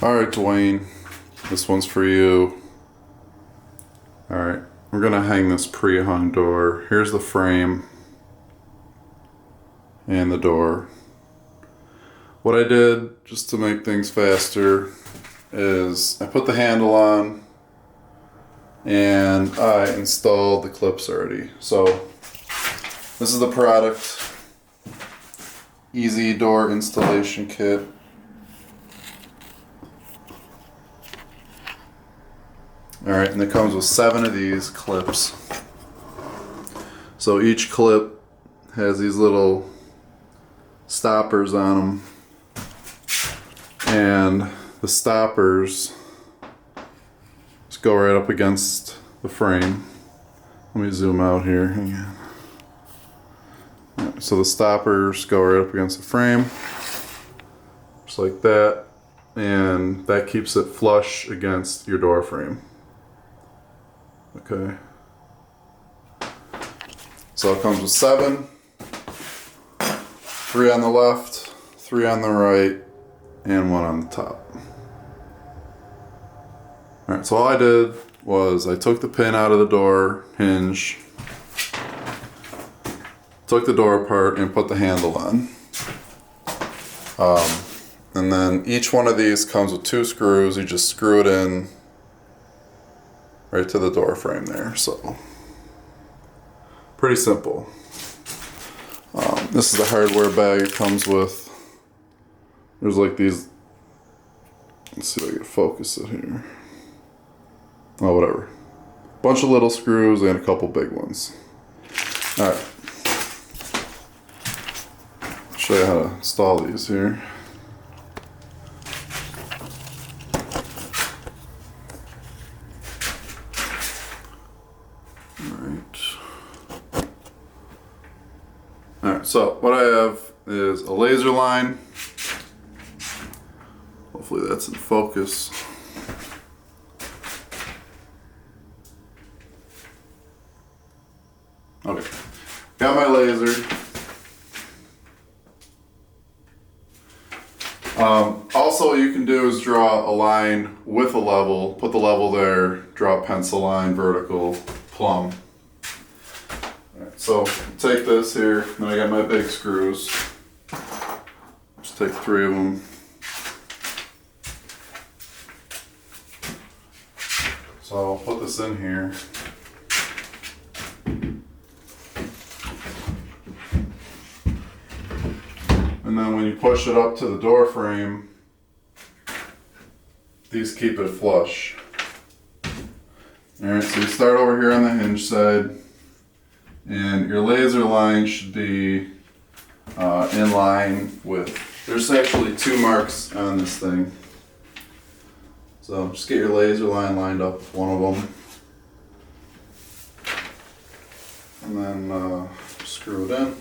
Alright, Dwayne, this one's for you. Alright, we're gonna hang this pre-hung door. Here's the frame and the door. What I did, just to make things faster, is I put the handle on and I installed the clips already. So this is the product, easy door installation kit. Alright, and it comes with 7 of these clips. So each clip has these little stoppers on them, and the stoppers just go right up against the frame. Let me zoom out here. Hang on. So the stoppers go right up against the frame, just like that, and that keeps it flush against your door frame. Okay. So it comes with 7, 3 on the left, 3 on the right, and 1 on the top. Alright, so all I did was I took the pin out of the door hinge, took the door apart, and put the handle on. And then each one of these comes with 2 screws. You just screw it in right to the door frame there. So pretty simple. This is the hardware bag it comes with. There's like these, let's see if I can focus it here. Oh, whatever. Bunch of little screws and a couple big ones. Alright. Show you how to install these here. Alright, so what I have is a laser line. Hopefully that's in focus. Okay, got my laser. Also what you can do is draw a line with a level, put the level there, draw a pencil line, vertical, plumb. Alright, so take this here, then I got my big screws. Just take 3 of them. So I'll put this in here. And then when you push it up to the door frame, these keep it flush. Alright, so you start over here on the hinge side, and your laser line should be in line with, there's actually 2 marks on this thing. So just get your laser line lined up with one of them. And then screw it in.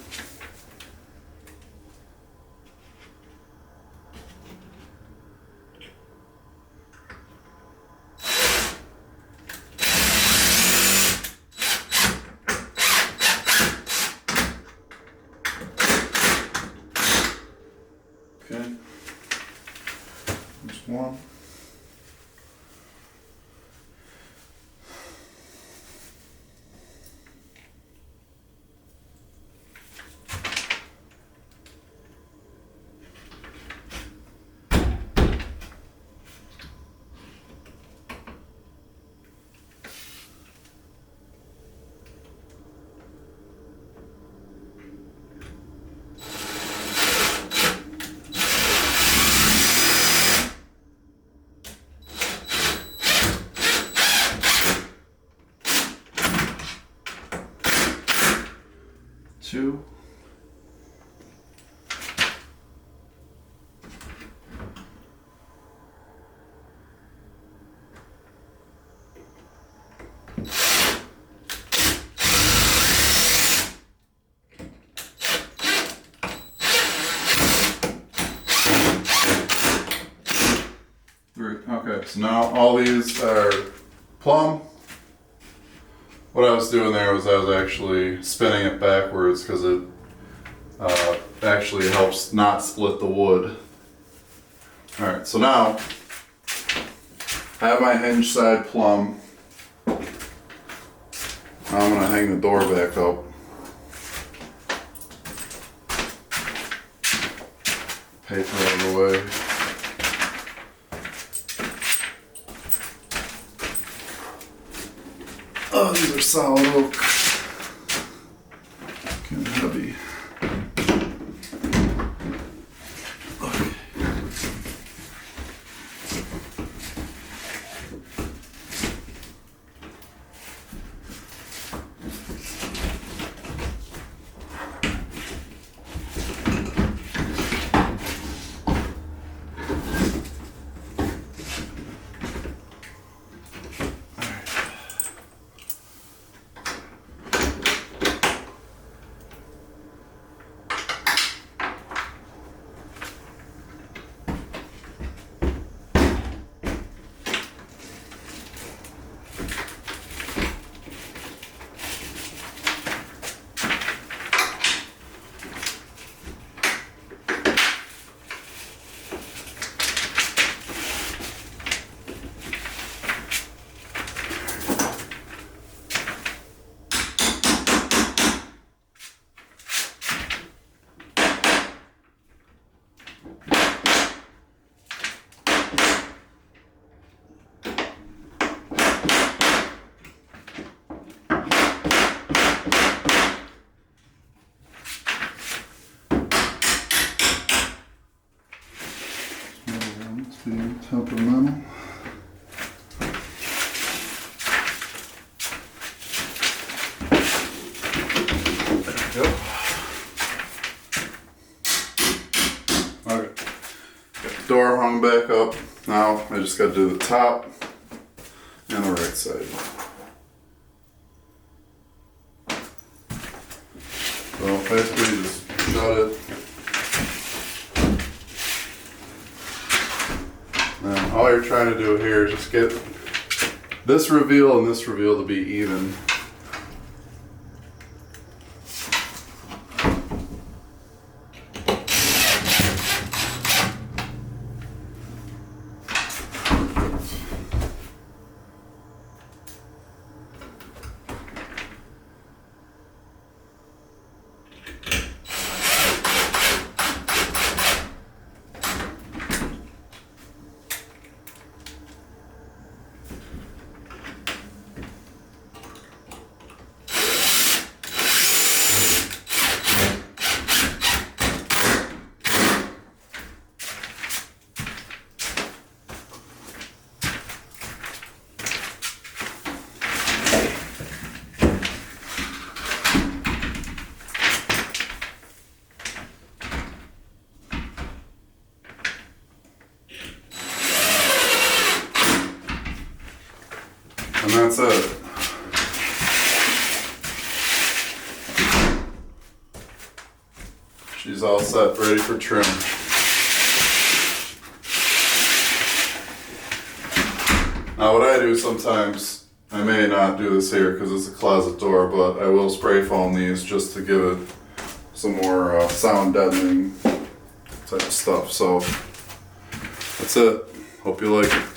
Okay, just one. Two. Three. Okay, so now all these are plumb. What I was doing there was I was actually spinning it backwards because it actually helps not split the wood. Alright, so now Have my hinge side plumb. Now I'm gonna hang the door back up. Paper out of the way. Oh, these are solid oak. Kind of heavy. Okay. Temperamental. There we go. Okay. Got the door hung back up. Now I just got to do the top and the right side. So basically just shut it. And all you're trying to do here is just get this reveal and this reveal to be even. And that's it. She's all set, ready for trim. Now what I do sometimes, I may not do this here because it's a closet door, but I will spray foam these just to give it some more sound deadening type of stuff. So that's it. Hope you like it.